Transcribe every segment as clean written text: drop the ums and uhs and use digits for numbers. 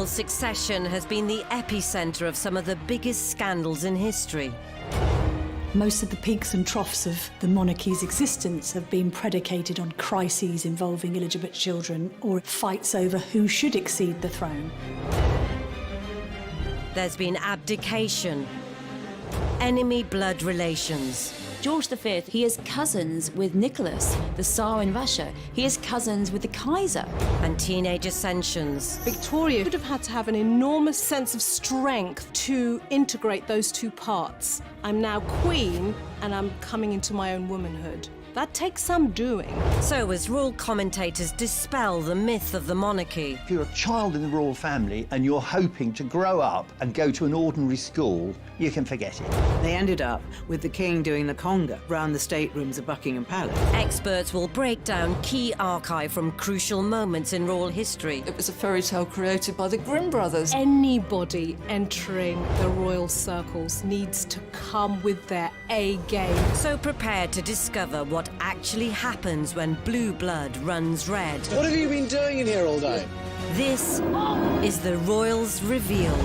succession has been the epicenter of some of the biggest scandals in history. Most of the peaks and troughs of the monarchy's existence have been predicated on crises involving illegitimate children or fights over who should exceed the throne. There's been abdication, enemy blood relations. George V, he is cousins with Nicholas, the Tsar in Russia. He is cousins with the Kaiser. And teenage ascensions. Victoria would have had to have an enormous sense of strength to integrate those two parts. I'm now queen, and I'm coming into my own womanhood. That takes some doing. So as royal commentators dispel the myth of the monarchy. If you're a child in the royal family and you're hoping to grow up and go to an ordinary school, you can forget it. They ended up with the king doing the conga round the staterooms of Buckingham Palace. Experts will break down key archive from crucial moments in royal history. It was a fairy tale created by the Grimm brothers. Anybody entering the royal circles needs to come with their A game. So prepare to discover what actually happens when blue blood runs red. What have you been doing in here all day? This is The Royals Revealed.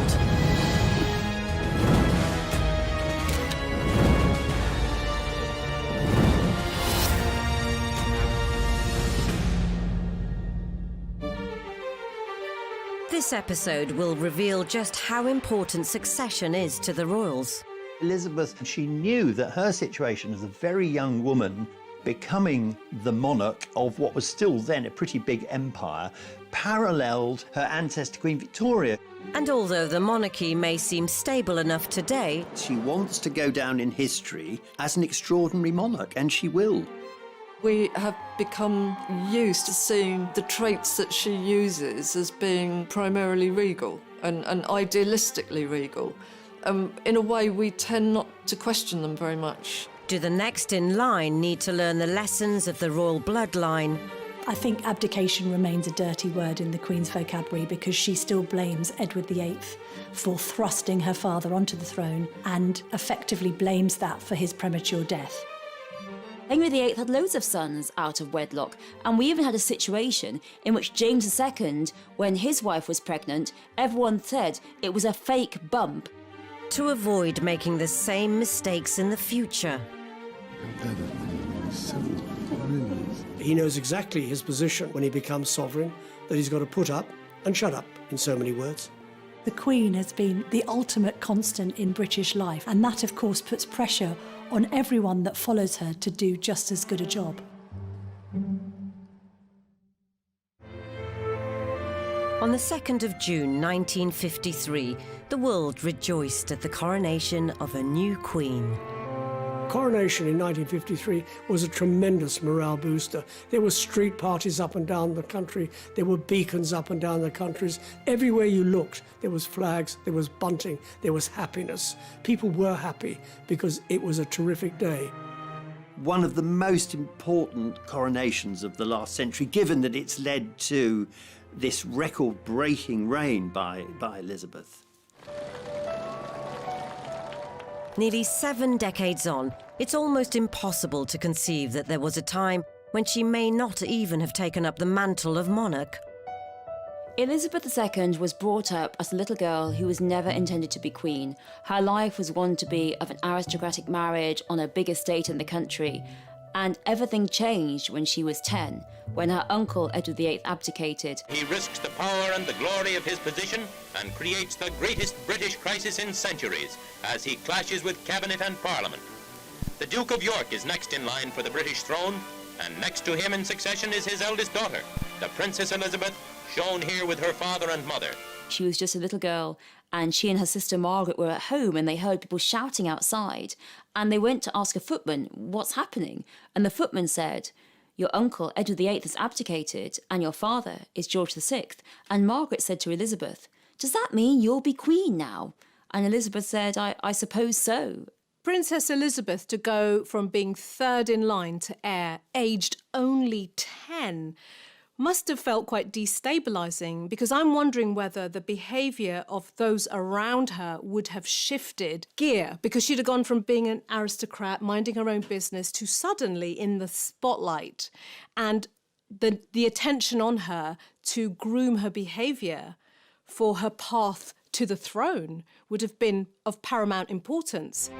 This episode will reveal just how important succession is to the royals. Elizabeth, she knew that her situation as a very young woman becoming the monarch of what was still then a pretty big empire paralleled her ancestor Queen Victoria. And although the monarchy may seem stable enough today, She wants to go down in history as an extraordinary monarch, and she will. We have become used to seeing the traits that she uses as being primarily regal and idealistically regal. In a way, we tend not to question them very much. do the next in line need to learn the lessons of the royal bloodline? I think abdication remains a dirty word in the Queen's vocabulary because she still blames Edward VIII for thrusting her father onto the throne and effectively blames that for his premature death. Henry VIII had loads of sons out of wedlock, and we even had a situation in which James II, when his wife was pregnant, everyone said it was a fake bump. To avoid making the same mistakes in the future. He knows exactly his position when he becomes sovereign, that he's got to put up and shut up, in so many words. The Queen has been the ultimate constant in British life, and that, of course, puts pressure on everyone that follows her to do just as good a job. On the 2nd of June 1953, the world rejoiced at the coronation of a new queen. Coronation in 1953 was a tremendous morale booster. There were street parties up and down the country. There were beacons up and down the countries. Everywhere you looked, there was flags, there was bunting, there was happiness. People were happy because it was a terrific day. One of the most important coronations of the last century, given that it's led to this record-breaking reign by Elizabeth. Nearly 7 decades on, it's almost impossible to conceive that there was a time when she may not even have taken up the mantle of monarch. Elizabeth II was brought up as a little girl who was never intended to be queen. Her life was one to be of an aristocratic marriage on a big estate in the country, and everything changed when she was 10, when her uncle Edward VIII abdicated. He risks the power and the glory of his position and creates the greatest British crisis in centuries as he clashes with cabinet and parliament. The Duke of York is next in line for the British throne, and next to him in succession is his eldest daughter, the Princess Elizabeth, shown here with her father and mother. She was just a little girl, and she and her sister Margaret were at home, and they heard people shouting outside, and they went to ask a footman, what's happening? And the footman said, your uncle Edward VIII has abdicated, and your father is George VI. And Margaret said to Elizabeth, does that mean you'll be queen now? And Elizabeth said, I suppose so. Princess Elizabeth to go from being third in line to heir, aged only 10, must have felt quite destabilising, because I'm wondering whether the behaviour of those around her would have shifted gear, because she'd have gone from being an aristocrat, minding her own business, to suddenly in the spotlight, and the attention on her to groom her behaviour for her path to the throne would have been of paramount importance.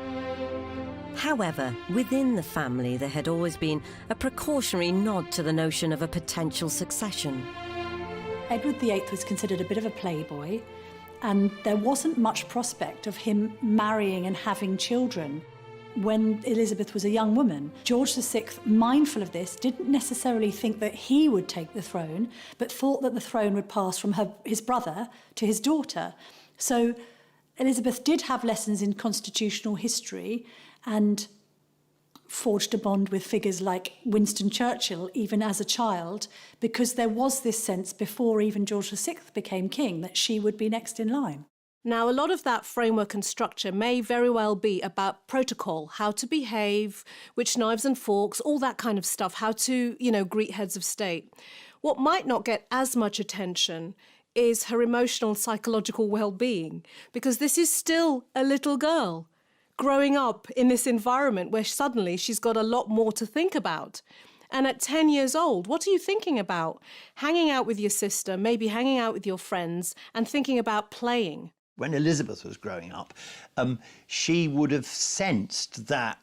However, within the family there had always been a precautionary nod to the notion of a potential succession. Edward VIII was considered a bit of a playboy, and there wasn't much prospect of him marrying and having children when Elizabeth was a young woman. George VI, mindful of this, didn't necessarily think that he would take the throne, but thought that the throne would pass from his brother to his daughter. So Elizabeth did have lessons in constitutional history and forged a bond with figures like Winston Churchill, even as a child, because there was this sense before even George VI became king that she would be next in line. Now, a lot of that framework and structure may very well be about protocol, how to behave, which knives and forks, all that kind of stuff, how to, greet heads of state. What might not get as much attention is her emotional and psychological well-being, because this is still a little girl growing up in this environment where suddenly she's got a lot more to think about. And at 10 years old, what are you thinking about? Hanging out with your sister, maybe hanging out with your friends, and thinking about playing. When Elizabeth was growing up, she would have sensed that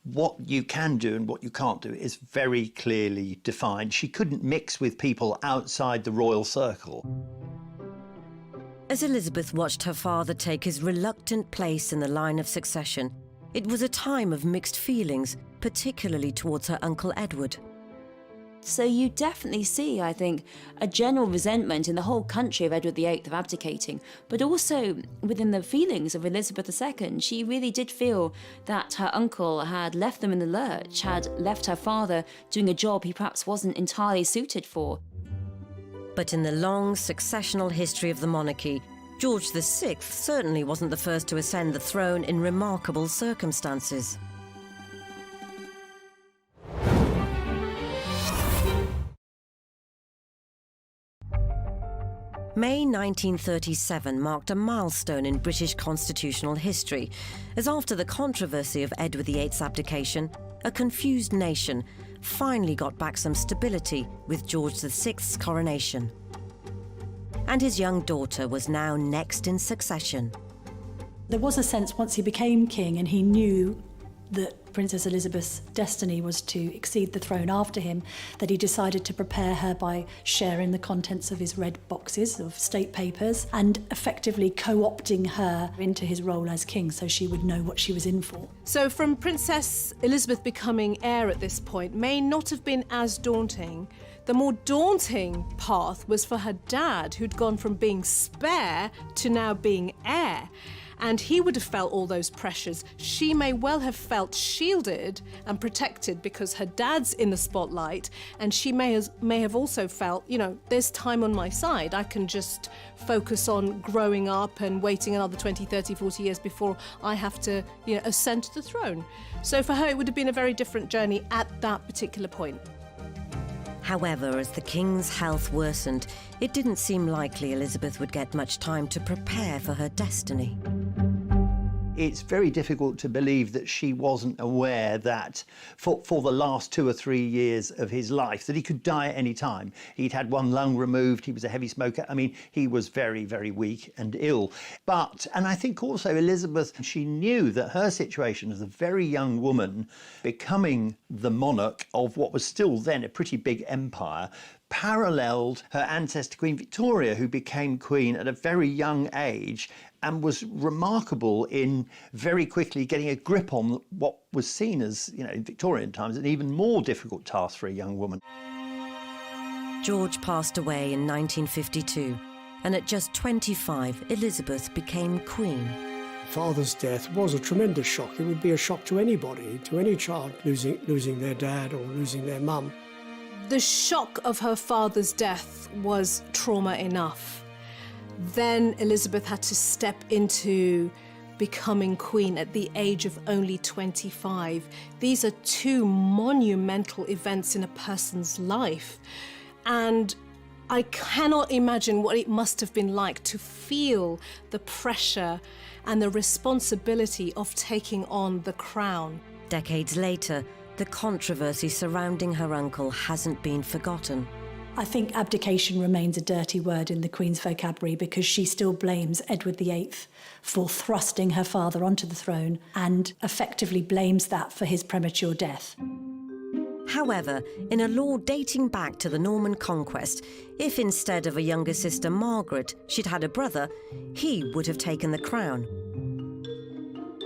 what you can do and what you can't do is very clearly defined. She couldn't mix with people outside the royal circle. As Elizabeth watched her father take his reluctant place in the line of succession, it was a time of mixed feelings, particularly towards her uncle Edward. So you definitely see, I think, a general resentment in the whole country of Edward VIII of abdicating, but also within the feelings of Elizabeth II. She really did feel that her uncle had left them in the lurch, had left her father doing a job he perhaps wasn't entirely suited for. But in the long successional history of the monarchy, George VI certainly wasn't the first to ascend the throne in remarkable circumstances. May 1937 marked a milestone in British constitutional history, as after the controversy of Edward VIII's abdication, a confused nation finally got back some stability with George VI's coronation. And his young daughter was now next in succession. There was a sense once he became king and he knew that Princess Elizabeth's destiny was to exceed the throne after him, that he decided to prepare her by sharing the contents of his red boxes of state papers and effectively co-opting her into his role as king so she would know what she was in for. So from Princess Elizabeth becoming heir at this point may not have been as daunting. The more daunting path was for her dad, who'd gone from being spare to now being heir. And he would have felt all those pressures. She may well have felt shielded and protected because her dad's in the spotlight, and she may have also felt, there's time on my side. I can just focus on growing up and waiting another 20, 30, 40 years before I have to, ascend to the throne. So for her, it would have been a very different journey at that particular point. However, as the king's health worsened, it didn't seem likely Elizabeth would get much time to prepare for her destiny. It's very difficult to believe that she wasn't aware that for the last 2 or 3 years of his life, that he could die at any time. He'd had one lung removed, he was a heavy smoker. I mean, he was very, very weak and ill. And I think also Elizabeth, she knew that her situation as a very young woman, becoming the monarch of what was still then a pretty big empire, paralleled her ancestor Queen Victoria, who became queen at a very young age and was remarkable in very quickly getting a grip on what was seen as, in Victorian times, an even more difficult task for a young woman. George passed away in 1952, and at just 25, Elizabeth became queen. Father's death was a tremendous shock. It would be a shock to anybody, to any child losing their dad or losing their mum. The shock of her father's death was trauma enough. Then Elizabeth had to step into becoming queen at the age of only 25. These are 2 monumental events in a person's life. And I cannot imagine what it must have been like to feel the pressure and the responsibility of taking on the crown. Decades later, the controversy surrounding her uncle hasn't been forgotten. I think abdication remains a dirty word in the Queen's vocabulary because she still blames Edward VIII for thrusting her father onto the throne and effectively blames that for his premature death. However, in a law dating back to the Norman conquest, if instead of a younger sister Margaret she'd had a brother, he would have taken the crown.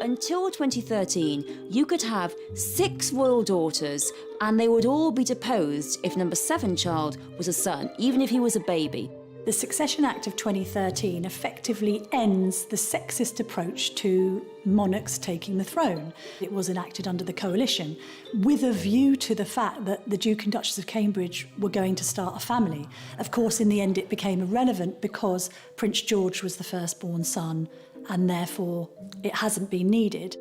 Until 2013, you could have 6 royal daughters and they would all be deposed if number 7 child was a son, even if he was a baby. The Succession Act of 2013 effectively ends the sexist approach to monarchs taking the throne. It was enacted under the coalition with a view to the fact that the Duke and Duchess of Cambridge were going to start a family. Of course, in the end, it became irrelevant because Prince George was the firstborn son and therefore it hasn't been needed.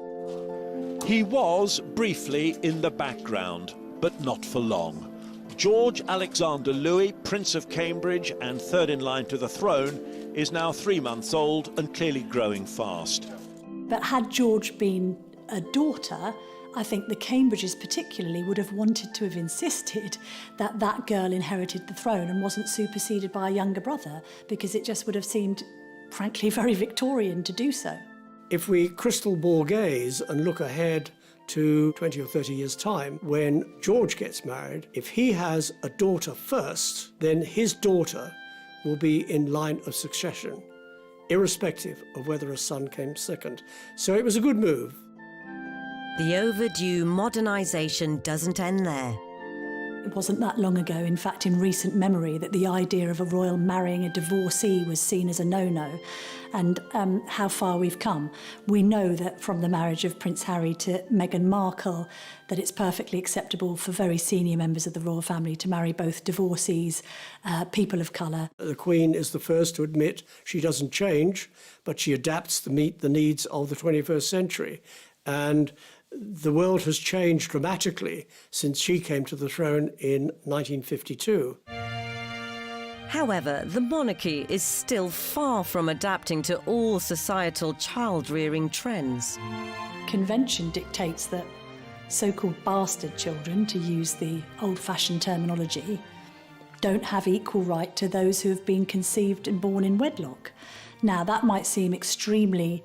He was briefly in the background, but not for long. George Alexander Louis, Prince of Cambridge and third in line to the throne, is now 3 months old and clearly growing fast. But had George been a daughter, I think the Cambridges particularly would have wanted to have insisted that that girl inherited the throne and wasn't superseded by a younger brother, because it just would have seemed, frankly, very Victorian to do so. If we crystal ball gaze and look ahead to 20 or 30 years' time, when George gets married, if he has a daughter first, then his daughter will be in line of succession, irrespective of whether a son came second. So it was a good move. The overdue modernisation doesn't end there. It wasn't that long ago, in fact, in recent memory, that the idea of a royal marrying a divorcee was seen as a no-no. And how far we've come. We know that from the marriage of Prince Harry to Meghan Markle, that it's perfectly acceptable for very senior members of the royal family to marry both divorcees, people of colour. The Queen is the first to admit she doesn't change, but she adapts to meet the needs of the 21st century. And the world has changed dramatically since she came to the throne in 1952. However, the monarchy is still far from adapting to all societal child-rearing trends. Convention dictates that so-called bastard children, to use the old-fashioned terminology, don't have equal right to those who have been conceived and born in wedlock. Now, that might seem extremely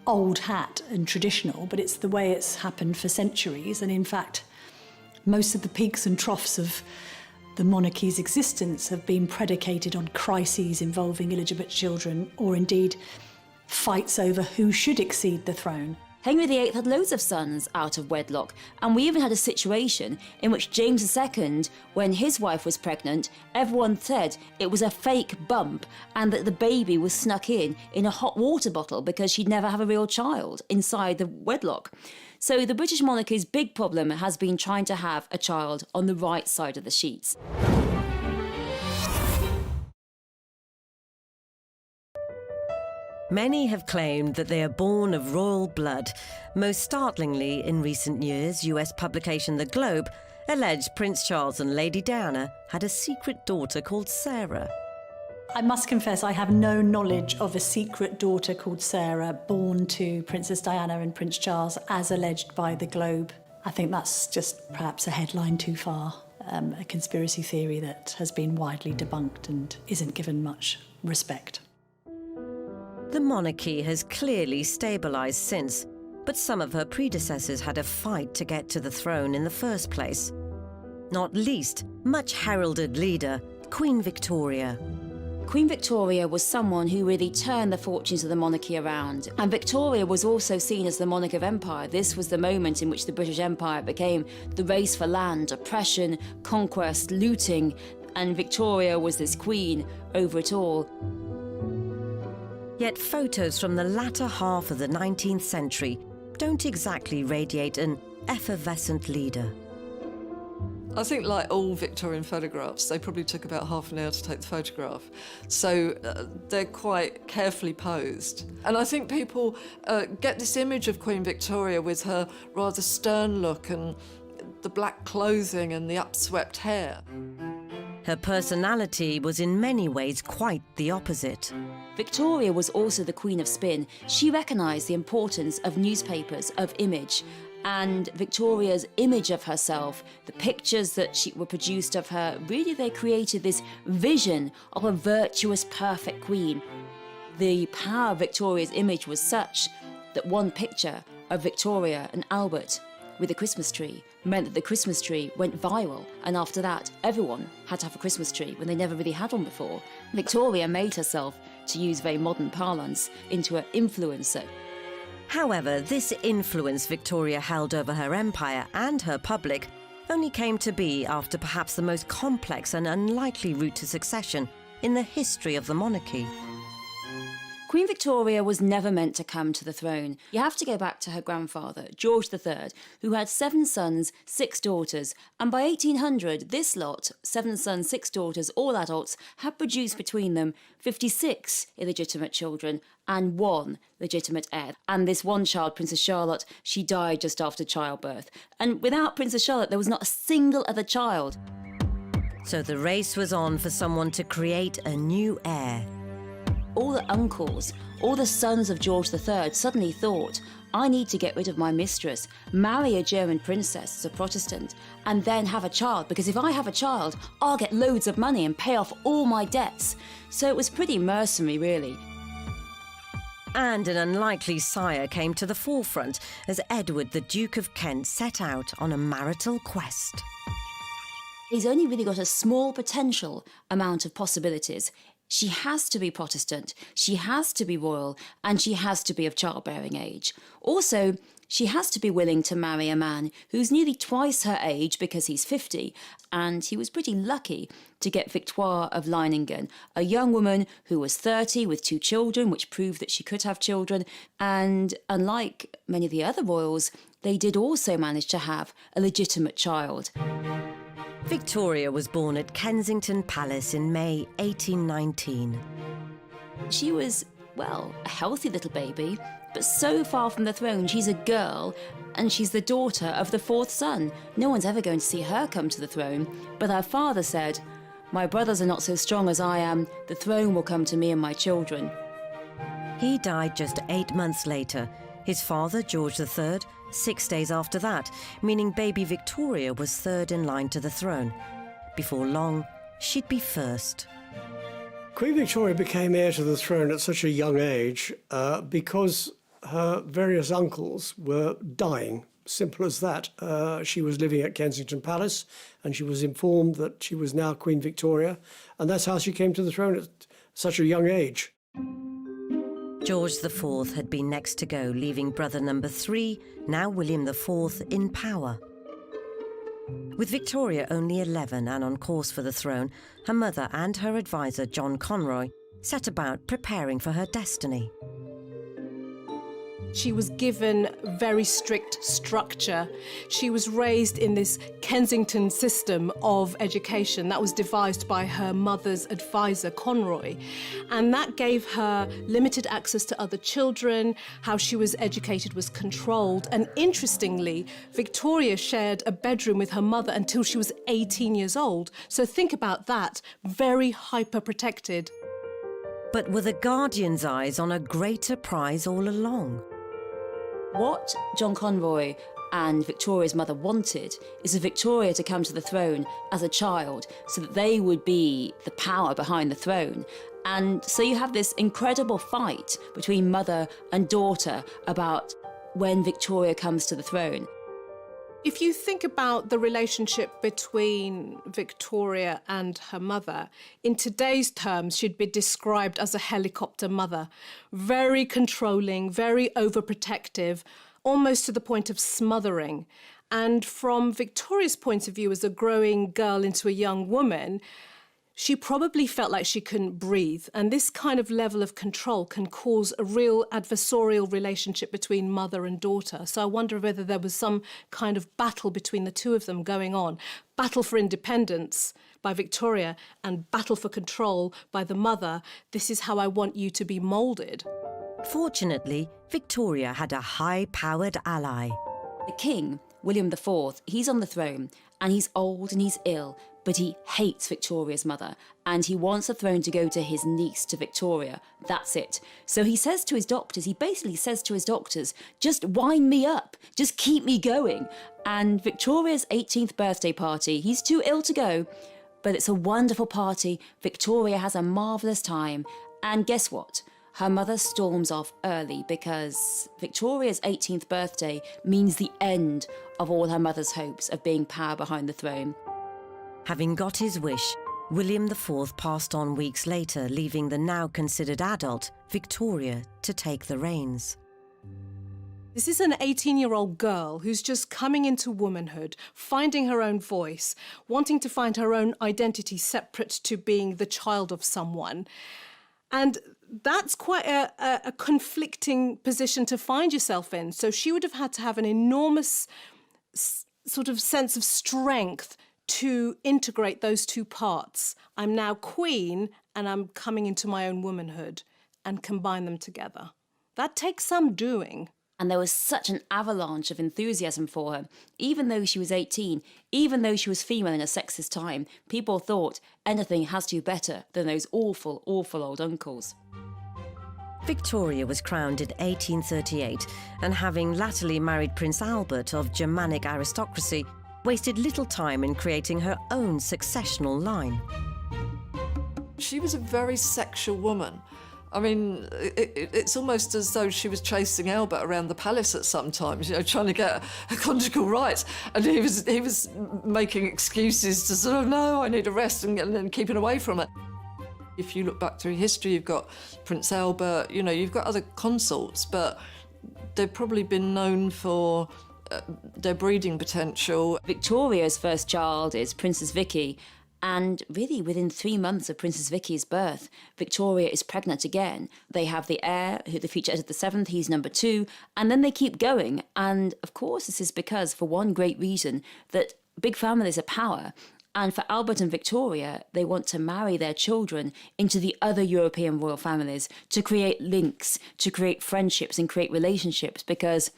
old hat and traditional, but it's the way it's happened for centuries. And in fact, most of the peaks and troughs of the monarchy's existence have been predicated on crises involving illegitimate children, or indeed fights over who should exceed the throne. Henry VIII had loads of sons out of wedlock, and we even had a situation in which James II, when his wife was pregnant, everyone said it was a fake bump and that the baby was snuck in a hot water bottle because she'd never have a real child inside the wedlock. So the British monarchy's big problem has been trying to have a child on the right side of the sheets. Many have claimed that they are born of royal blood. Most startlingly, in recent years, US publication The Globe alleged Prince Charles and Lady Diana had a secret daughter called Sarah. I must confess I have no knowledge of a secret daughter called Sarah born to Princess Diana and Prince Charles, as alleged by The Globe. I think that's just perhaps a headline too far, a conspiracy theory that has been widely debunked and isn't given much respect. The monarchy has clearly stabilised since, but some of her predecessors had a fight to get to the throne in the first place. Not least, much heralded leader, Queen Victoria. Queen Victoria was someone who really turned the fortunes of the monarchy around. And Victoria was also seen as the monarch of empire. This was the moment in which the British Empire became the race for land, oppression, conquest, looting, and Victoria was this queen over it all. Yet photos from the latter half of the 19th century don't exactly radiate an effervescent leader. I think, like all Victorian photographs, they probably took about half an hour to take the photograph. So they're quite carefully posed. And I think people get this image of Queen Victoria with her rather stern look and the black clothing and the upswept hair. Her personality was in many ways quite the opposite. Victoria was also the queen of spin. She recognised the importance of newspapers, of image, And Victoria's image of herself, the pictures that were produced of her, really they created this vision of a virtuous, perfect queen. The power of Victoria's image was such that one picture of Victoria and Albert with a Christmas tree meant that the Christmas tree went viral, and after that everyone had to have a Christmas tree when they never really had one before. Victoria made herself, to use very modern parlance, into an influencer. However, this influence Victoria held over her empire and her public only came to be after perhaps the most complex and unlikely route to succession in the history of the monarchy. Queen Victoria was never meant to come to the throne. You have to go back to her grandfather, George III, who had 7 sons, 6 daughters, and by 1800, this lot, 7 sons, 6 daughters, all adults, had produced between them 56 illegitimate children and 1 legitimate heir. And this one child, Princess Charlotte, she died just after childbirth. And without Princess Charlotte, there was not a single other child. So the race was on for someone to create a new heir. All the uncles, all the sons of George III suddenly thought, I need to get rid of my mistress, marry a German princess as a Protestant, and then have a child, because if I have a child, I'll get loads of money and pay off all my debts. So it was pretty mercenary, really. And an unlikely sire came to the forefront as Edward, the Duke of Kent, set out on a marital quest. He's only really got a small potential amount of possibilities. She has to be Protestant, she has to be royal, and she has to be of childbearing age. Also, she has to be willing to marry a man who's nearly twice her age because he's 50, and he was pretty lucky to get Victoire of Leiningen, a young woman who was 30 with 2 children, which proved that she could have children, and unlike many of the other royals, they did also manage to have a legitimate child. Victoria was born at Kensington Palace in May 1819. She was, well, a healthy little baby, but so far from the throne, she's a girl, and she's the daughter of the 4th son. No one's ever going to see her come to the throne, but her father said, my brothers are not so strong as I am, the throne will come to me and my children. He died just 8 months later. His father, George III, 6 days after that, meaning baby Victoria was 3rd in line to the throne. Before long, she'd be first. Queen Victoria became heir to the throne at such a young age because her various uncles were dying. Simple as that. She was living at Kensington Palace and she was informed that she was now Queen Victoria, and that's how she came to the throne at such a young age. George IV had been next to go, leaving brother number 3, now William IV, in power. With Victoria only 11 and on course for the throne, her mother and her advisor, John Conroy, set about preparing for her destiny. She was given very strict structure. She was raised in this Kensington system of education that was devised by her mother's advisor, Conroy. And that gave her limited access to other children. How she was educated was controlled. And interestingly, Victoria shared a bedroom with her mother until she was 18 years old. So think about that, very hyper-protected. But were the Guardian's eyes on a greater prize all along? What John Conroy and Victoria's mother wanted is for Victoria to come to the throne as a child so that they would be the power behind the throne. And so you have this incredible fight between mother and daughter about when Victoria comes to the throne. If you think about the relationship between Victoria and her mother, in today's terms, she'd be described as a helicopter mother. Very controlling, very overprotective, almost to the point of smothering. And from Victoria's point of view as a growing girl into a young woman, she probably felt like she couldn't breathe. And this kind of level of control can cause a real adversarial relationship between mother and daughter. So I wonder whether there was some kind of battle between the two of them going on. Battle for independence by Victoria and battle for control by the mother. This is how I want you to be moulded. Fortunately, Victoria had a high-powered ally. The king, William IV, he's on the throne and he's old and he's ill, but he hates Victoria's mother, and he wants the throne to go to his niece, to Victoria. That's it. So he says to his doctors, just wind me up, just keep me going. And Victoria's 18th birthday party, he's too ill to go, but it's a wonderful party. Victoria has a marvellous time. And guess what? Her mother storms off early because Victoria's 18th birthday means the end of all her mother's hopes of being power behind the throne. Having got his wish, William IV passed on weeks later, leaving the now considered adult Victoria to take the reins. This is an 18-year-old girl who's just coming into womanhood, finding her own voice, wanting to find her own identity separate to being the child of someone. And that's quite a conflicting position to find yourself in. So she would have had to have an enormous sort of sense of strength to integrate those two parts. I'm now queen and I'm coming into my own womanhood, and combine them together. That takes some doing. And there was such an avalanche of enthusiasm for her. Even though she was 18, even though she was female in a sexist time, people thought anything has to be better than those awful, awful old uncles. Victoria was crowned in 1838, and having latterly married Prince Albert of Germanic aristocracy, wasted little time in creating her own successional line. She was a very sexual woman. I mean, it's almost as though she was chasing Albert around the palace at some times, trying to get a conjugal right. And he was making excuses to sort of, no, I need a rest, and then keeping away from it. If you look back through history, you've got Prince Albert, you've got other consorts, but they've probably been known for their breeding potential. Victoria's first child is Princess Vicky, and really within 3 months of Princess Vicky's birth, Victoria is pregnant again. They have the heir, who the future Edward VII, he's number 2, and then they keep going. And of course this is because, for one great reason, that big families are power. And for Albert and Victoria, they want to marry their children into the other European royal families to create links, to create friendships and create relationships, because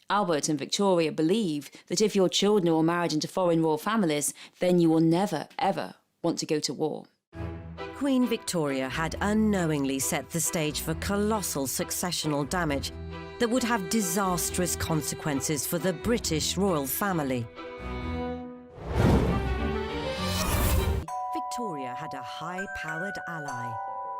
Albert and Victoria believe that if your children are all married into foreign royal families, then you will never, ever want to go to war. Queen Victoria had unknowingly set the stage for colossal successional damage that would have disastrous consequences for the British royal family. Victoria had a high-powered ally.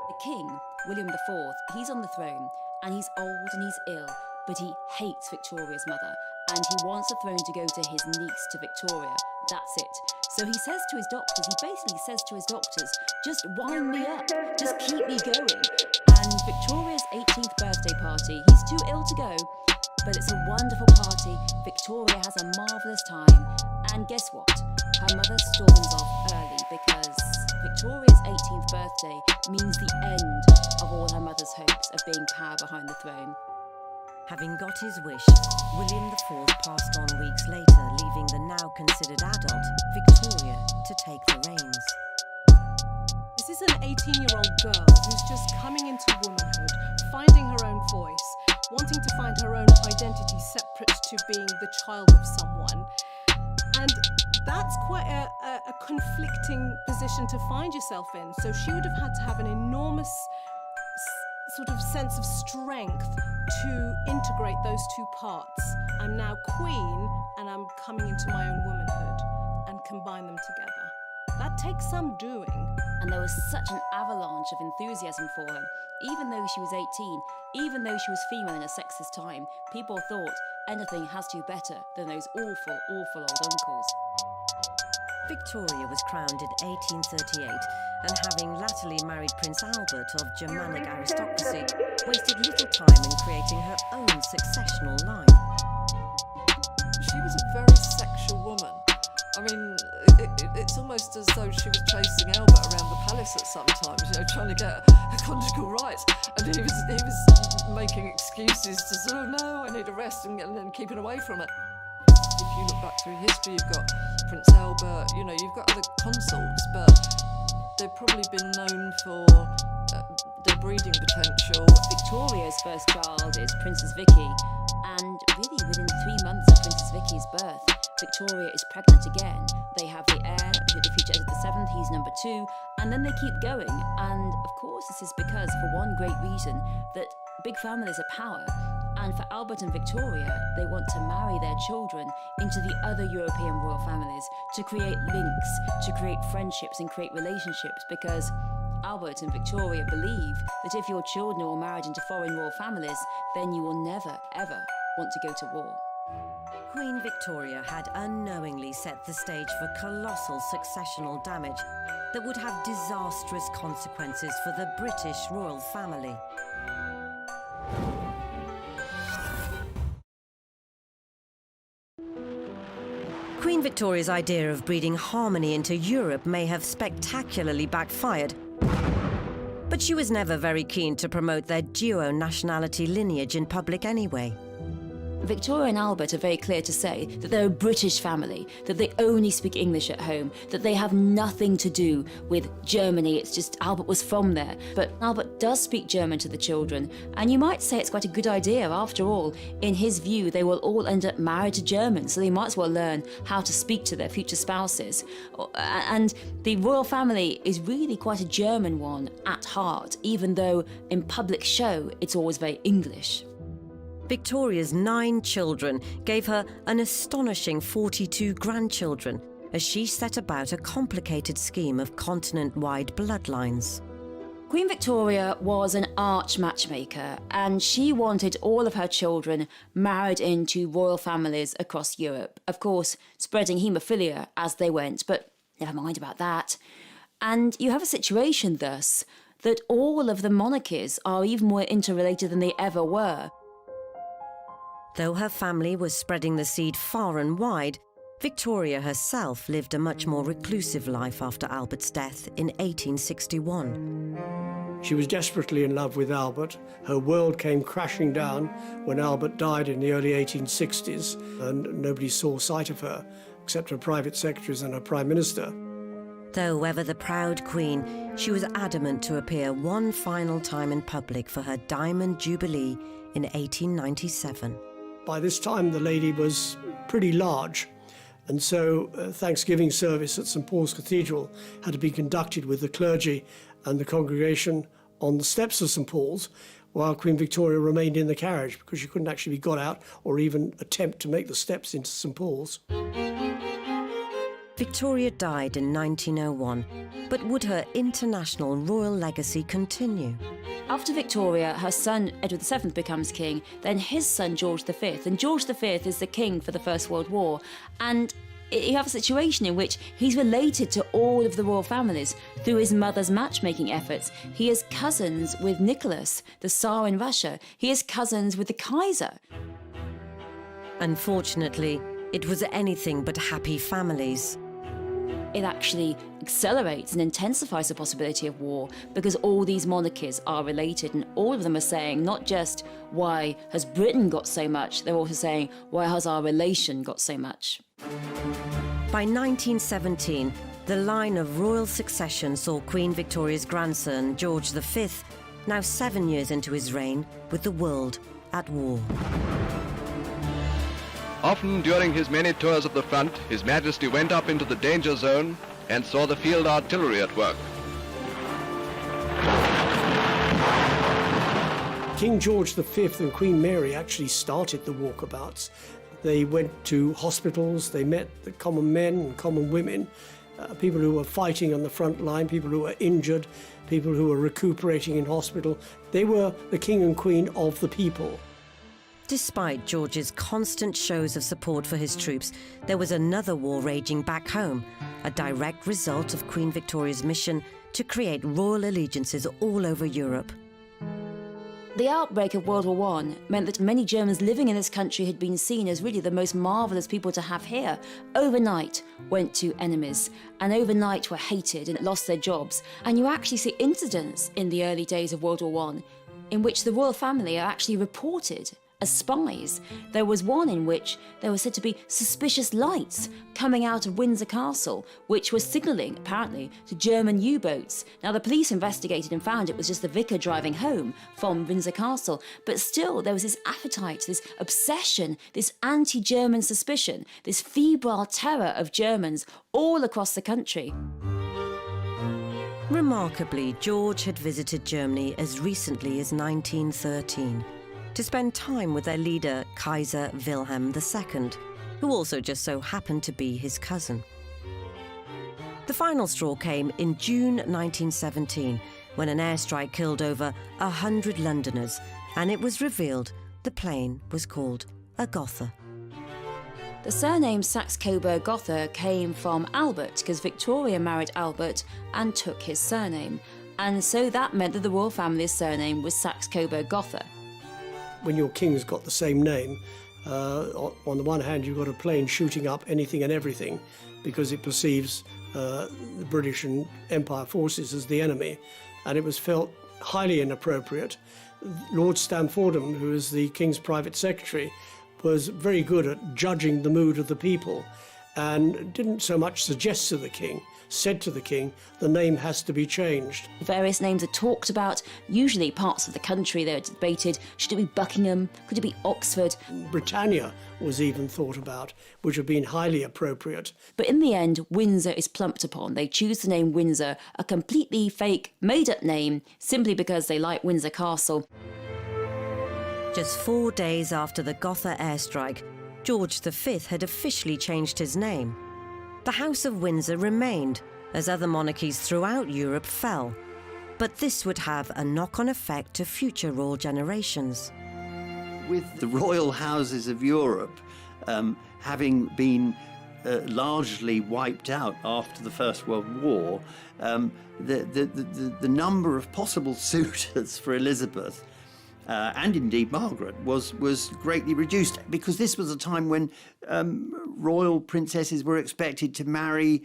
The king, William IV, he's on the throne, and he's old and he's ill, but he hates Victoria's mother, and he wants the throne to go to his niece, to Victoria. That's it. So he says to his doctors, just wind me up, just keep me going. And Victoria's 18th birthday party, he's too ill to go, but it's a wonderful party. Victoria has a marvellous time. And guess what? Her mother storms off early because Victoria's 18th birthday means the end of all her mother's hopes of being power behind the throne. Having got his wish, William IV passed on weeks later, leaving the now considered adult Victoria to take the reins. This is an 18-year-old girl who's just coming into womanhood, finding her own voice, wanting to find her own identity separate to being the child of someone. And that's quite a conflicting position to find yourself in. So she would have had to have an enormous sort of sense of strength to integrate those two parts. I'm now queen and I'm coming into my own womanhood, and combine them together. That takes some doing. And there was such an avalanche of enthusiasm for her. Even though she was 18, even though she was female in a sexist time, people thought anything has to be better than those awful, awful old uncles. Victoria was crowned in 1838, and having latterly married Prince Albert of Germanic aristocracy, wasted little time in creating her own successional line. She was a very sexual woman. I mean, it's almost as though she was chasing Albert around the palace at some times, trying to get a conjugal right. And he was making excuses to sort of, no, I need a rest, and then keeping away from it. If you look back through history, you've got Prince Albert, you've got other consorts, but they've probably been known for their breeding potential. Victoria's first child is Princess Vicky, and really within 3 months of Princess Vicky's birth, Victoria is pregnant again. They have the heir, the future Edward VII, he's number 2, and then they keep going. And of course, this is because, for one great reason, that big families are power. And for Albert and Victoria, they want to marry their children into the other European royal families to create links, to create friendships and create relationships, because Albert and Victoria believe that if your children are all married into foreign royal families, then you will never, ever want to go to war. Queen Victoria had unknowingly set the stage for colossal successional damage that would have disastrous consequences for the British royal family. Queen Victoria's idea of breeding harmony into Europe may have spectacularly backfired, but she was never very keen to promote their duo nationality lineage in public anyway. Victoria and Albert are very clear to say that they're a British family, that they only speak English at home, that they have nothing to do with Germany. It's just Albert was from there. But Albert does speak German to the children, and you might say it's quite a good idea. After all, in his view, they will all end up married to Germans, so they might as well learn how to speak to their future spouses. And the royal family is really quite a German one at heart, even though in public show it's always very English. Victoria's 9 children gave her an astonishing 42 grandchildren as she set about a complicated scheme of continent-wide bloodlines. Queen Victoria was an arch matchmaker, and she wanted all of her children married into royal families across Europe. Of course, spreading haemophilia as they went, but never mind about that. And you have a situation thus that all of the monarchies are even more interrelated than they ever were. Though her family was spreading the seed far and wide, Victoria herself lived a much more reclusive life after Albert's death in 1861. She was desperately in love with Albert. Her world came crashing down when Albert died in the early 1860s, and nobody saw sight of her except her private secretaries and her prime minister. Though ever the proud queen, she was adamant to appear one final time in public for her Diamond Jubilee in 1897. By this time, the lady was pretty large, and so Thanksgiving service at St Paul's Cathedral had to be conducted with the clergy and the congregation on the steps of St Paul's, while Queen Victoria remained in the carriage because she couldn't actually be got out or even attempt to make the steps into St Paul's. Victoria died in 1901, but would her international royal legacy continue? After Victoria, her son Edward VII becomes king, then his son George V, and George V is the king for the First World War, and you have a situation in which he's related to all of the royal families through his mother's matchmaking efforts. He is cousins with Nicholas, the Tsar in Russia. He is cousins with the Kaiser. Unfortunately, it was anything but happy families. It actually accelerates and intensifies the possibility of war because all these monarchies are related, and all of them are saying not just why has Britain got so much, they're also saying why has our relation got so much. By 1917, the line of royal succession saw Queen Victoria's grandson, George V, now 7 years into his reign, with the world at war. Often during his many tours of the front, His Majesty went up into the danger zone and saw the field artillery at work. King George V and Queen Mary actually started the walkabouts. They went to hospitals, they met the common men and common women, people who were fighting on the front line, people who were injured, people who were recuperating in hospital. They were the king and queen of the people. Despite George's constant shows of support for his troops, there was another war raging back home, a direct result of Queen Victoria's mission to create royal allegiances all over Europe. The outbreak of World War I meant that many Germans living in this country had been seen as really the most marvellous people to have here. Overnight went to enemies, and overnight were hated and lost their jobs. And you actually see incidents in the early days of World War I in which the royal family are actually reported as spies. There was one in which there were said to be suspicious lights coming out of Windsor Castle, which was signalling, apparently, to German U-boats. Now, the police investigated and found it was just the vicar driving home from Windsor Castle, but still there was this appetite, this obsession, this anti-German suspicion, this febrile terror of Germans all across the country. Remarkably, George had visited Germany as recently as 1913 to spend time with their leader, Kaiser Wilhelm II, who also just so happened to be his cousin. The final straw came in June 1917, when an airstrike killed over 100 Londoners, and it was revealed the plane was called a Gotha. The surname Saxe-Coburg-Gotha came from Albert, because Victoria married Albert and took his surname. And so that meant that the royal family's surname was Saxe-Coburg-Gotha. When your king's got the same name, on the one hand, you've got a plane shooting up anything and everything because it perceives the British and Empire forces as the enemy, and it was felt highly inappropriate. Lord Stamfordham, who is the King's private secretary, was very good at judging the mood of the people and didn't so much suggest to the King, said to the King, the name has to be changed. Various names are talked about, usually parts of the country. They're debated, should it be Buckingham, could it be Oxford? Britannia was even thought about, which would have been highly appropriate. But in the end, Windsor is plumped upon. They choose the name Windsor, a completely fake, made-up name, simply because they like Windsor Castle. Just 4 days after the Gotha airstrike, George V had officially changed his name. The House of Windsor remained, as other monarchies throughout Europe fell. But this would have a knock-on effect to future royal generations. With the royal houses of Europe having been largely wiped out after the First World War, the number of possible suitors for Elizabeth and indeed Margaret was greatly reduced, because this was a time when royal princesses were expected to marry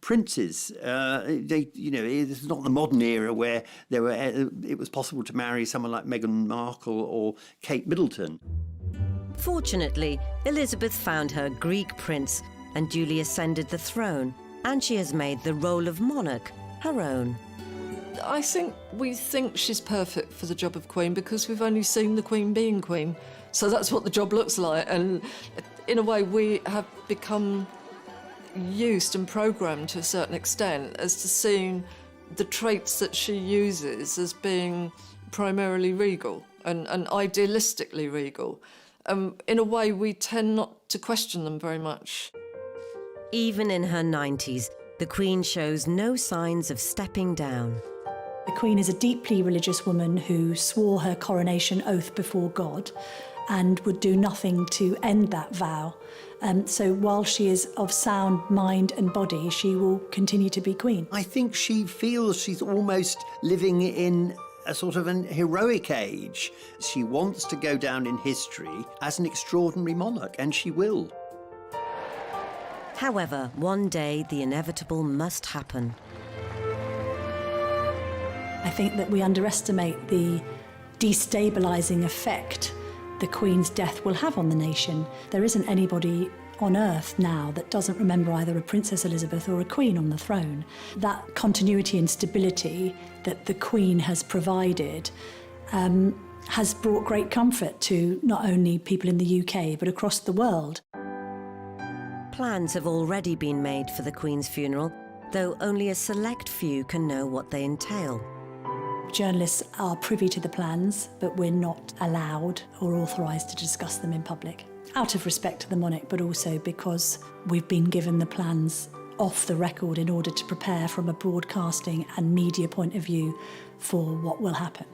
princes. This is not the modern era where it was possible to marry someone like Meghan Markle or Kate Middleton. Fortunately, Elizabeth found her Greek prince and duly ascended the throne, and she has made the role of monarch her own. I think we think she's perfect for the job of Queen because we've only seen the Queen being Queen. So that's what the job looks like. And in a way, we have become used and programmed to a certain extent as to seeing the traits that she uses as being primarily regal and idealistically regal. In a way, we tend not to question them very much. Even in her 90s, the Queen shows no signs of stepping down. The Queen is a deeply religious woman who swore her coronation oath before God and would do nothing to end that vow. So while she is of sound mind and body, she will continue to be Queen. I think she feels she's almost living in a sort of an heroic age. She wants to go down in history as an extraordinary monarch, and she will. However, one day the inevitable must happen. I think that we underestimate the destabilising effect the Queen's death will have on the nation. There isn't anybody on earth now that doesn't remember either a Princess Elizabeth or a Queen on the throne. That continuity and stability that the Queen has provided has brought great comfort to not only people in the UK but across the world. Plans have already been made for the Queen's funeral, though only a select few can know what they entail. Journalists are privy to the plans, but we're not allowed or authorised to discuss them in public, out of respect to the monarch, but also because we've been given the plans off the record in order to prepare from a broadcasting and media point of view for what will happen.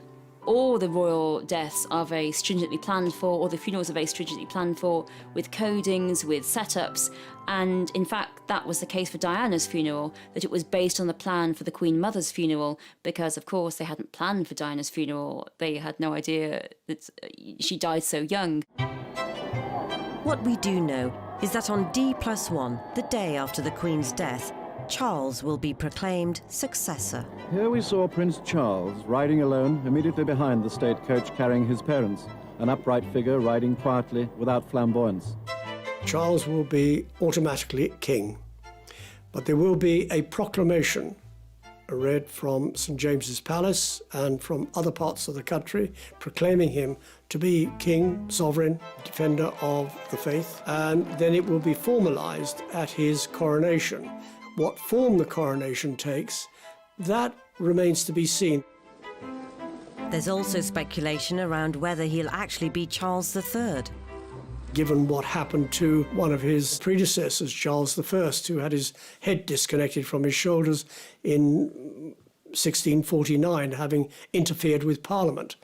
All the royal deaths are very stringently planned for, or the funerals are very stringently planned for, with codings, with setups. And in fact, that was the case for Diana's funeral, that it was based on the plan for the Queen Mother's funeral, because of course they hadn't planned for Diana's funeral. They had no idea that she died so young. What we do know is that on D+1, the day after the Queen's death, Charles will be proclaimed successor. Here we saw Prince Charles riding alone immediately behind the state coach carrying his parents, an upright figure riding quietly without flamboyance. Charles will be automatically king, but there will be a proclamation read from St James's Palace and from other parts of the country proclaiming him to be king, sovereign, defender of the faith, and then it will be formalised at his coronation. What form the coronation takes, that remains to be seen. There's also speculation around whether he'll actually be Charles III. Given what happened to one of his predecessors, Charles I, who had his head disconnected from his shoulders in 1649, having interfered with Parliament.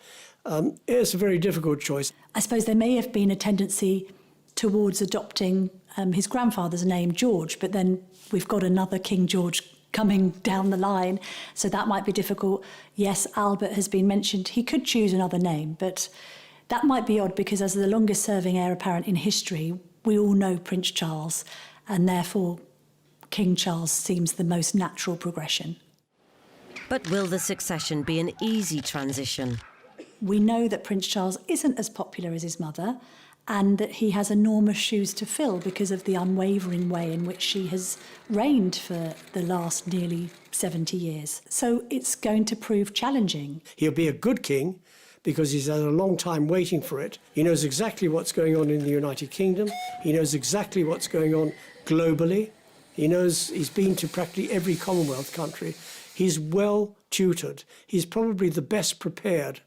It's a very difficult choice. I suppose there may have been a tendency towards adopting his grandfather's name, George, but then we've got another King George coming down the line, so that might be difficult. Yes, Albert has been mentioned. He could choose another name, but that might be odd because as the longest serving heir apparent in history, we all know Prince Charles, and therefore King Charles seems the most natural progression. But will the succession be an easy transition? We know that Prince Charles isn't as popular as his mother, and that he has enormous shoes to fill because of the unwavering way in which she has reigned for the last nearly 70 years. So it's going to prove challenging. He'll be a good king because he's had a long time waiting for it. He knows exactly what's going on in the United Kingdom. He knows exactly what's going on globally. He knows he's been to practically every Commonwealth country. He's well tutored. He's probably the best prepared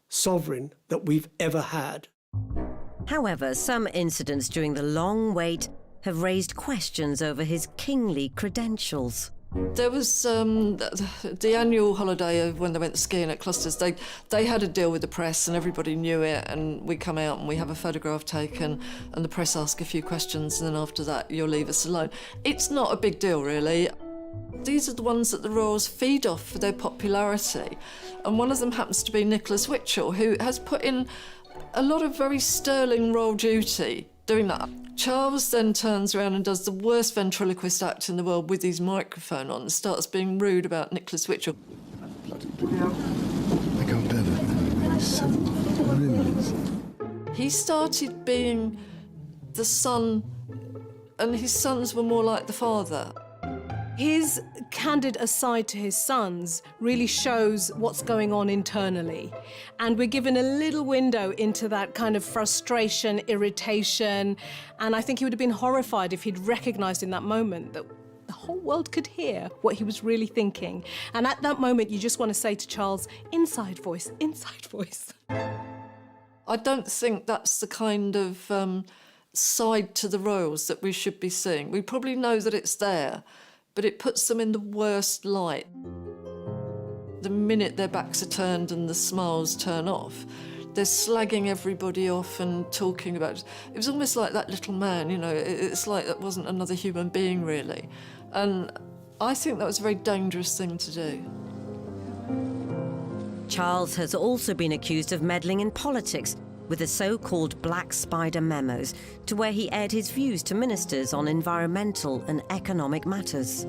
sovereign that we've ever had. However, some incidents during the long wait have raised questions over his kingly credentials. There was the annual holiday of when they went skiing at Clusters. They had a deal with the press and everybody knew it, and we come out and we have a photograph taken and the press ask a few questions, and then after that you'll leave us alone. It's not a big deal really. These are the ones that the royals feed off for their popularity, and one of them happens to be Nicholas Witchell, who has put in a lot of very sterling royal duty doing that. Charles then turns around and does the worst ventriloquist act in the world with his microphone on and starts being rude about Nicholas Witchell. I can't bear that. He's so brilliant. He started being the son, and his sons were more like the father. His candid aside to his sons really shows what's going on internally. And we're given a little window into that kind of frustration, irritation. And I think he would have been horrified if he'd recognised in that moment that the whole world could hear what he was really thinking. And at that moment, you just want to say to Charles, inside voice, inside voice. I don't think that's the kind of side to the royals that we should be seeing. We probably know that it's there, but it puts them in the worst light. The minute their backs are turned and the smiles turn off, they're slagging everybody off and talking about... It was almost like that little man, you know, it's like that wasn't another human being, really. And I think that was a very dangerous thing to do. Charles has also been accused of meddling in politics with the so-called Black Spider memos, to where he aired his views to ministers on environmental and economic matters.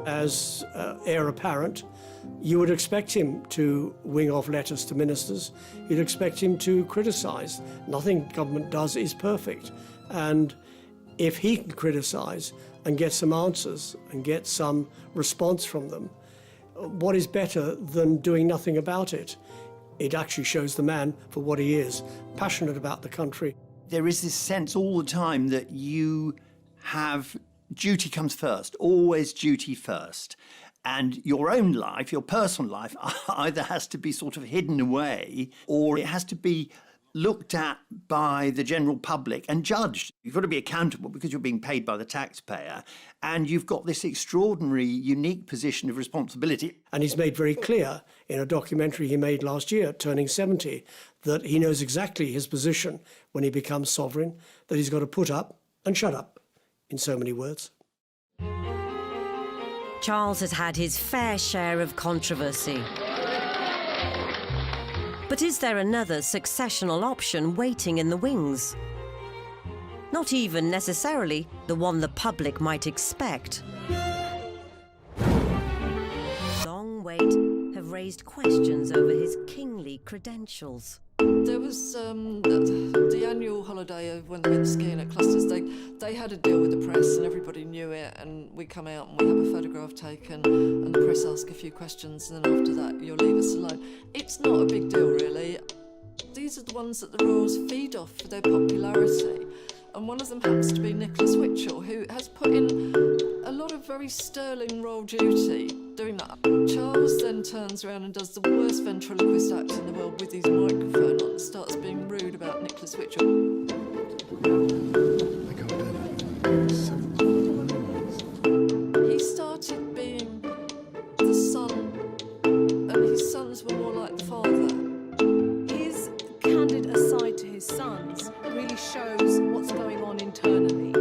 As heir apparent, you would expect him to wing off letters to ministers. You'd expect him to criticise. Nothing government does is perfect. And if he can criticise and get some answers and get some response from them, what is better than doing nothing about it? It actually shows the man for what he is, passionate about the country. There is this sense all the time that you have duty comes first, always duty first. And your own life, your personal life, either has to be sort of hidden away or it has to be looked at by the general public and judged. You've got to be accountable because you're being paid by the taxpayer, and you've got this extraordinary, unique position of responsibility. And he's made very clear in a documentary he made last year, turning 70, that he knows exactly his position when he becomes sovereign, that he's got to put up and shut up, in so many words. Charles has had his fair share of controversy. But is there another successional option waiting in the wings? Not even necessarily the one the public might expect. Long wait have raised questions over his kingly credentials. There was the annual holiday of when they went skiing at Clusters. They had a deal with the press and everybody knew it, and we come out and we have a photograph taken and the press ask a few questions, and then after that you'll leave us alone. It's not a big deal really. These are the ones that the royals feed off for their popularity, and one of them happens to be Nicholas Witchell, who has put in a lot of very sterling royal duty doing that. Charles then turns around and does the worst ventriloquist act in the world with his microphone on and starts being rude about Nicholas Witchell. He started being the son, and his sons were more like the father. His candid aside to his sons really shows what's going on internally,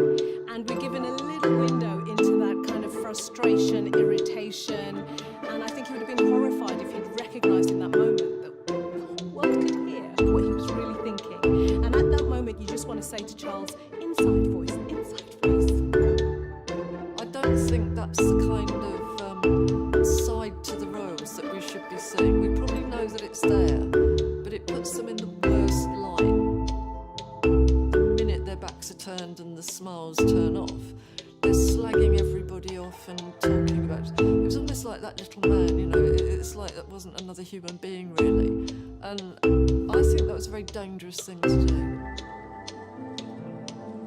and we're given a little window into that kind of frustration, irritation, and I think he would have been horrified if he'd recognised in that moment that the whole world could hear what he was really thinking. And at that moment you just want to say to Charles, inside voice, inside voice. I don't think that's the kind of side to the royals that we should be seeing. We probably know that it's there, but it puts them in the worst light. The minute their backs are turned and the smiles turn off, they're slagging everybody off and talking about it. It was almost like that little man, you know, it's like that wasn't another human being really. And I think that was a very dangerous thing to do.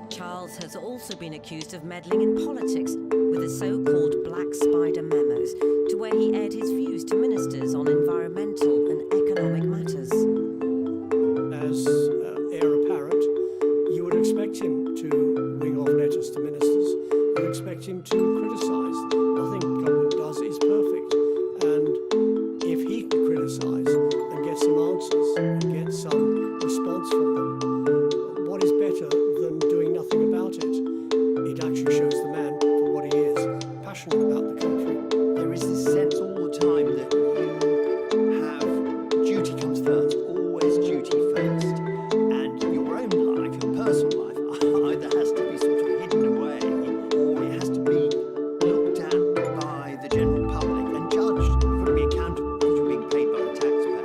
Charles has also been accused of meddling in politics with the so-called Black Spider memos, to where he aired his views to ministers on environmental and economic matters. As heir apparent, you would expect him to wing off letters to ministers. You would expect him to criticise. Nothing government does is perfect. And if he can criticise and get some answers and get some response from them, what is better than doing nothing about it? It actually shows the man for what he is, passionate about the country. There is this sense all the time that you have duty comes first, always duty first, and your own life, your personal life, either has to be sort of hidden away or it has to be looked at by the general public and judged. You've got to be accountable because you're being paid by the taxpayer,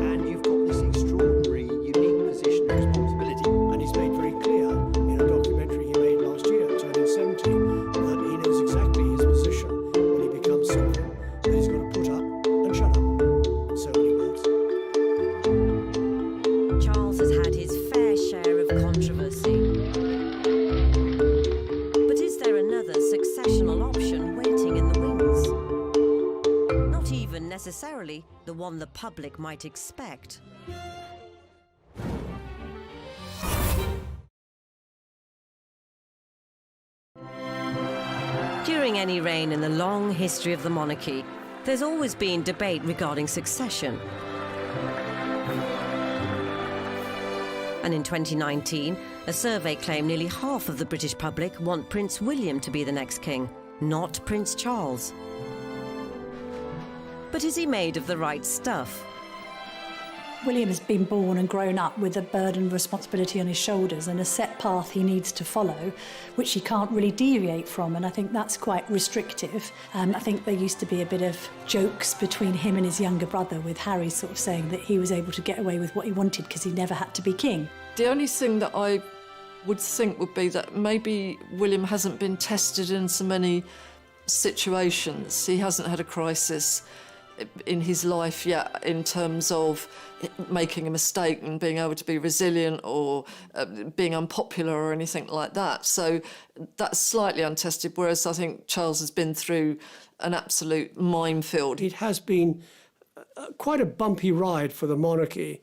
and you've got this extraordinary, unique position of responsibility. And he's made very clear in a documentary he made last year, turning 70, that he knows exactly his position when he becomes sovereign, that he's got to put up and shut up, in so many words. Charles has had his fair share of controversy. But is there another successional option waiting in the wings? Not even necessarily the one the public might expect. During any reign in the long history of the monarchy, there's always been debate regarding succession. And in 2019, a survey claimed nearly half of the British public want Prince William to be the next king, not Prince Charles. But is he made of the right stuff? William has been born and grown up with a burden of responsibility on his shoulders and a set path he needs to follow, which he can't really deviate from, and I think that's quite restrictive. I think there used to be a bit of jokes between him and his younger brother, with Harry sort of saying that he was able to get away with what he wanted because he never had to be king. The only thing that I would think would be that maybe William hasn't been tested in so many situations. He hasn't had a crisis in his life yet in terms of making a mistake and being able to be resilient or being unpopular or anything like that. So that's slightly untested, whereas I think Charles has been through an absolute minefield. It has been quite a bumpy ride for the monarchy,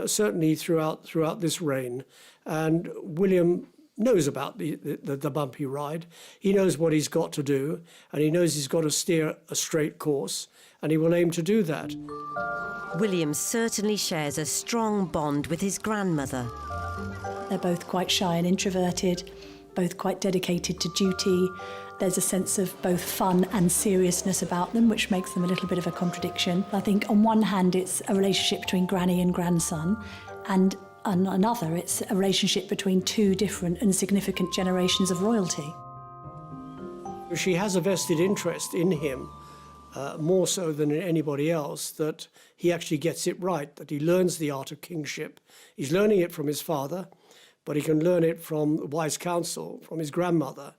certainly throughout this reign. And William knows about the bumpy ride. He knows what he's got to do, and he knows he's got to steer a straight course, and he will aim to do that. William certainly shares a strong bond with his grandmother. They're both quite shy and introverted, both quite dedicated to duty. There's a sense of both fun and seriousness about them, which makes them a little bit of a contradiction. I think on one hand, it's a relationship between granny and grandson, and On another, it's a relationship between two different and significant generations of royalty. She has a vested interest in him, more so than in anybody else, that he actually gets it right, that he learns the art of kingship. He's learning it from his father, but he can learn it from wise counsel, from his grandmother.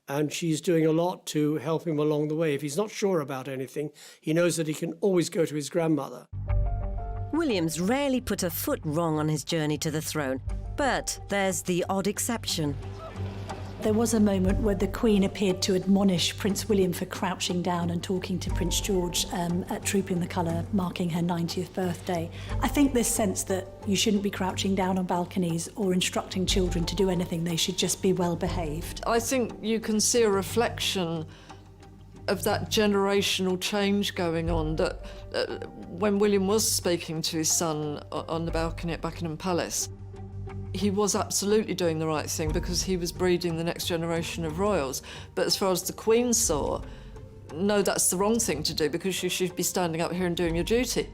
And she's doing a lot to help him along the way. If he's not sure about anything, he knows that he can always go to his grandmother. William's rarely put a foot wrong on his journey to the throne, but there's the odd exception. There was a moment where the Queen appeared to admonish Prince William for crouching down and talking to Prince George at Trooping the Colour, marking her 90th birthday. I think this sense that you shouldn't be crouching down on balconies or instructing children to do anything, they should just be well behaved. I think you can see a reflection of that generational change going on, that when William was speaking to his son on the balcony at Buckingham Palace, he was absolutely doing the right thing because he was breeding the next generation of royals. But as far as the Queen saw, no, that's the wrong thing to do because you should be standing up here and doing your duty.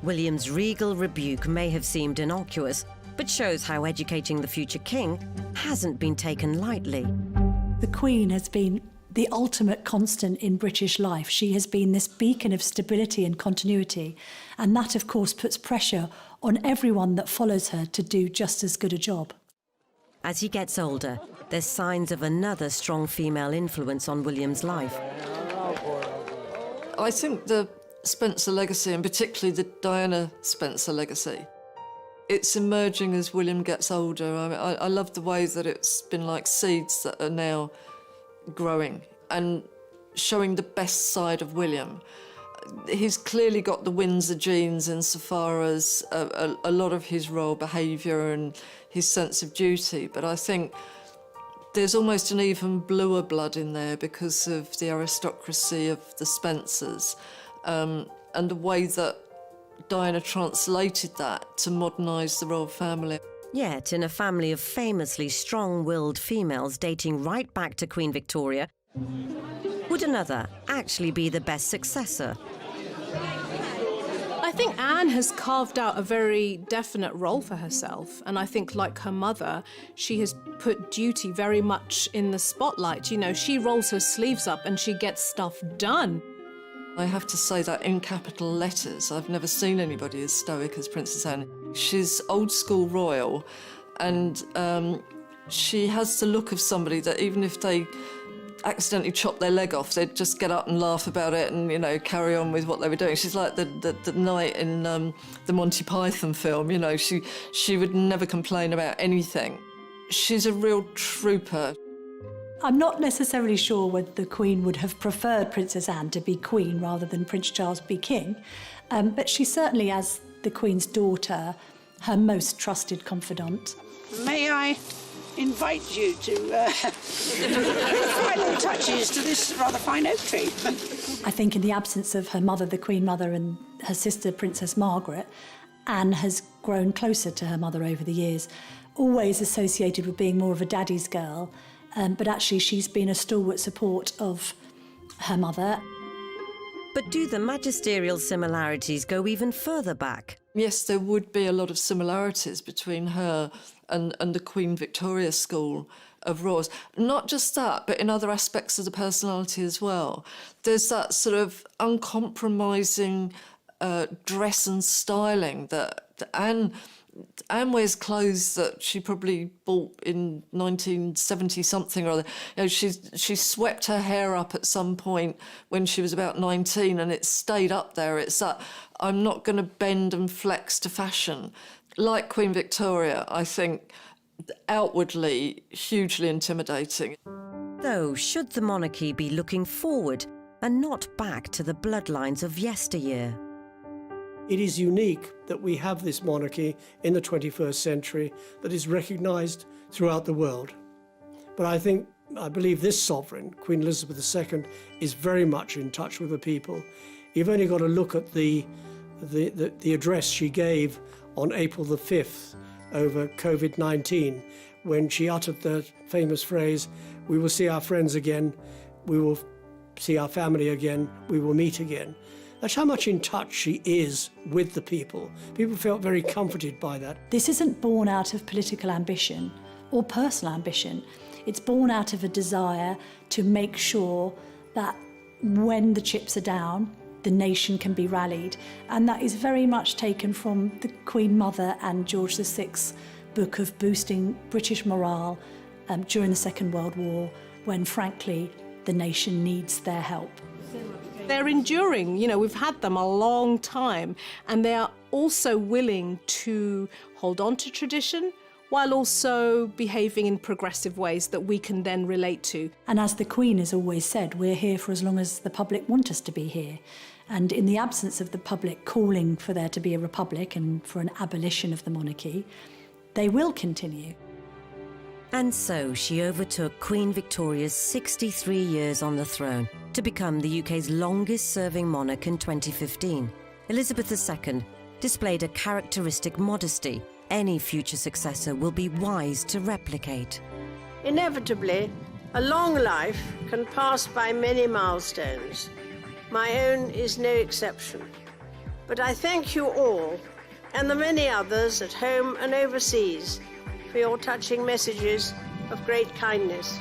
William's regal rebuke may have seemed innocuous, but shows how educating the future king hasn't been taken lightly. The Queen has been the ultimate constant in British life. She has been this beacon of stability and continuity, and that, of course, puts pressure on everyone that follows her to do just as good a job. As he gets older, there's signs of another strong female influence on William's life. I think the Spencer legacy, and particularly the Diana Spencer legacy, it's emerging as William gets older. I mean, I love the way that it's been like seeds that are now growing and showing the best side of William. He's clearly got the Windsor genes insofar as a lot of his royal behaviour and his sense of duty, but I think there's almost an even bluer blood in there because of the aristocracy of the Spencers and the way that Diana translated that to modernise the royal family. Yet, in a family of famously strong-willed females dating right back to Queen Victoria, would another actually be the best successor? I think Anne has carved out a very definite role for herself, and I think, like her mother, she has put duty very much in the spotlight. You know, she rolls her sleeves up and she gets stuff done. I have to say that in capital letters, I've never seen anybody as stoic as Princess Anne. She's old school royal, and she has the look of somebody that even if they accidentally chop their leg off, they'd just get up and laugh about it and, you know, carry on with what they were doing. She's like the knight in the Monty Python film, you know, she would never complain about anything. She's a real trooper. I'm not necessarily sure whether the Queen would have preferred Princess Anne to be Queen rather than Prince Charles be King, but she certainly, as the Queen's daughter, her most trusted confidant. May I invite you to final touches to this rather fine oak tree? I think in the absence of her mother, the Queen Mother, and her sister, Princess Margaret, Anne has grown closer to her mother over the years, always associated with being more of a daddy's girl, but actually she's been a stalwart support of her mother. But do the magisterial similarities go even further back? Yes, there would be a lot of similarities between her and the Queen Victoria school of royals. Not just that, but in other aspects of the personality as well. There's that sort of uncompromising dress and styling that Anne wears clothes that she probably bought in 1970-something or other. You know, she swept her hair up at some point when she was about 19 and it stayed up there. It's that I'm not going to bend and flex to fashion. Like Queen Victoria, I think, outwardly hugely intimidating. Though, should the monarchy be looking forward and not back to the bloodlines of yesteryear? It is unique that we have this monarchy in the 21st century that is recognised throughout the world. But I believe this sovereign, Queen Elizabeth II, is very much in touch with the people. You've only got to look at the address she gave on April the 5th over COVID-19, when she uttered the famous phrase, "We will see our friends again, we will see our family again, we will meet again." That's how much in touch she is with the people. People felt very comforted by that. This isn't born out of political ambition or personal ambition. It's born out of a desire to make sure that when the chips are down, the nation can be rallied. And that is very much taken from the Queen Mother and George VI's book of boosting British morale during the Second World War, when, frankly, the nation needs their help. They're enduring, you know, we've had them a long time, and they are also willing to hold on to tradition while also behaving in progressive ways that we can then relate to. And as the Queen has always said, we're here for as long as the public want us to be here. And in the absence of the public calling for there to be a republic and for an abolition of the monarchy, they will continue. And so she overtook Queen Victoria's 63 years on the throne to become the UK's longest-serving monarch in 2015. Elizabeth II displayed a characteristic modesty any future successor will be wise to replicate. Inevitably, a long life can pass by many milestones. My own is no exception. But I thank you all, and the many others at home and overseas, for your touching messages of great kindness.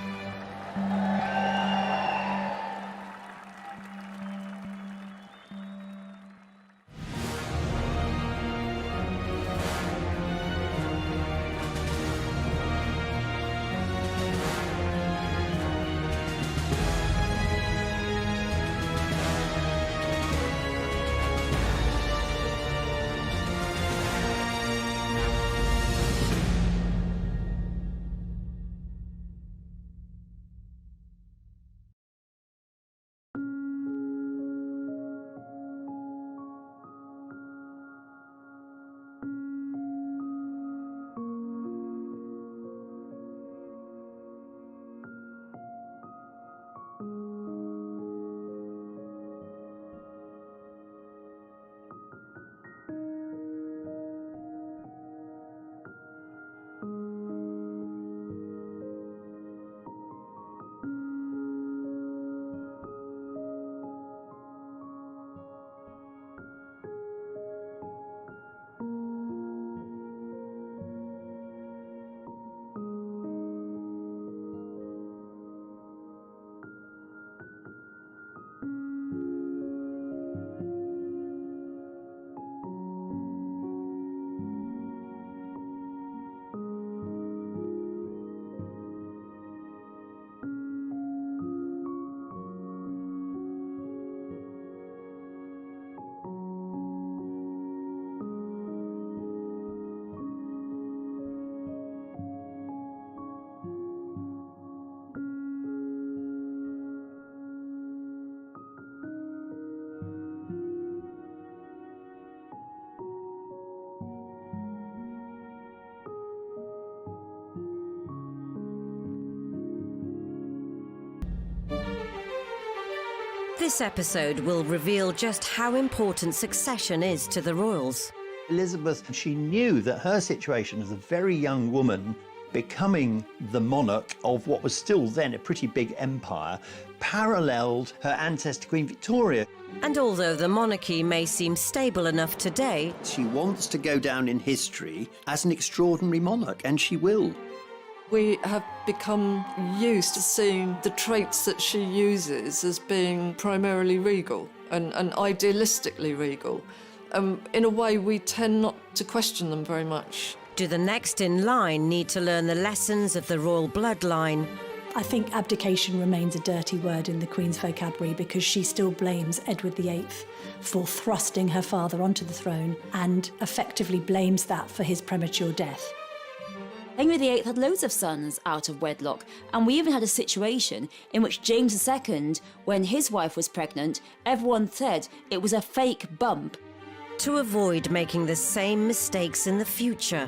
This episode will reveal just how important succession is to the royals. Elizabeth, she knew that her situation as a very young woman, becoming the monarch of what was still then a pretty big empire, paralleled her ancestor Queen Victoria. And although the monarchy may seem stable enough today, she wants to go down in history as an extraordinary monarch, and she will. We have become used to seeing the traits that she uses as being primarily regal and idealistically regal. In a way, we tend not to question them very much. Do the next in line need to learn the lessons of the royal bloodline? I think abdication remains a dirty word in the Queen's vocabulary because she still blames Edward VIII for thrusting her father onto the throne and effectively blames that for his premature death. Henry VIII had loads of sons out of wedlock, and we even had a situation in which James II, when his wife was pregnant, everyone said it was a fake bump. To avoid making the same mistakes in the future.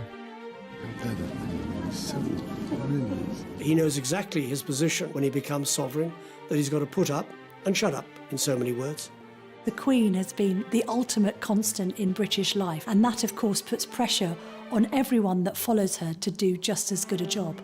He knows exactly his position when he becomes sovereign, that he's got to put up and shut up, in so many words. The Queen has been the ultimate constant in British life, and that, of course, puts pressure on everyone that follows her to do just as good a job.